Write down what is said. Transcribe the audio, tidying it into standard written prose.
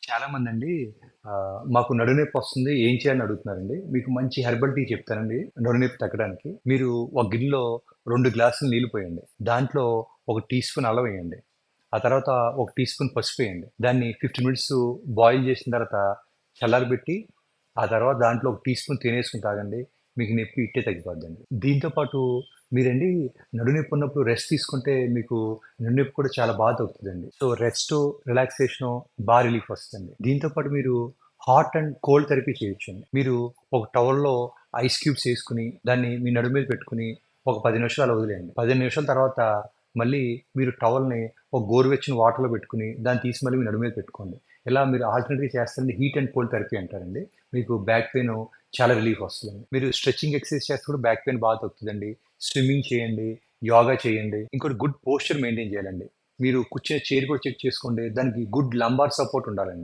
చాలామందండి మాకు నడునొప్పొస్తుంది. ఏం చేయాలని అడుగుతున్నారండి. మీకు మంచి హెర్బల్ టీ చెప్తానండి నడునొప్పి తగ్గడానికి. మీరు ఒక గిన్నెలో 2 గ్లాసులు నీళ్లు పోయండి. దాంట్లో ఒక టీ స్పూన్ అల్లం వేయండి. ఆ తర్వాత ఒక టీ స్పూన్ పసుపేయండి. దాన్ని 15 మినిట్స్ బాయిల్ చేసిన తర్వాత చల్లారబెట్టి, ఆ తర్వాత దాంట్లో ఒక టీ స్పూన్ తేనెేసుకొని తాగండి. మీకు నొప్పి ఇట్టే తగ్గిపోద్దండి. దీంతో పాటు మీరండి నడునొప్పి ఉన్నప్పుడు రెస్ట్ తీసుకుంటే మీకు నడునొప్పి కూడా చాలా బా తగ్గుతదండి. సో, రెస్టు, రిలాక్సేషను రిలీఫ్ వస్తదండి. దీంతో పాటు మీరు హాట్ అండ్ కోల్డ్ థెరపీ చేయొచ్చండి. మీరు ఒక టవల్‌లో ఐస్ క్యూబ్స్ ఏసుకొని, దాన్ని మీ నడుము మీద పెట్టుకొని, ఒక 10 నిమిషాలు అలా వదిలేయండి. 15 నిమిషాల తర్వాత మళ్ళీ మీరు టవల్‌ని ఒక గోరువెచ్చని వాటర్‌లో పెట్టుకొని, దాన్ని తీసి మళ్ళీ మీ నడుము మీద పెట్టుకోండి. ఇలా మీరు ఆల్టర్‌నేట్‌గా చేస్తుంటే హీట్ అండ్ కోల్డ్ థెరపీ అంటారండి. మీకు బ్యాక్ పెయిను చాలా రిలీఫ్ వస్తదండి. మీరు స్ట్రెచింగ్ ఎక్సర్‌సైజ్ చేస్తే కూడా బ్యాక్ పెయిన్ బా తగ్గుతదండి. స్విమ్మింగ్ చేయండి, యోగా చేయండి. ఇంకోటి గుడ్ పోస్చర్ మెయింటైన్ చేయాలండి. మీరు కూర్చునే చైర్ కూడా చెక్ చేసుకోండి. దానికి గుడ్ లంబార్ సపోర్ట్ ఉండాలండి.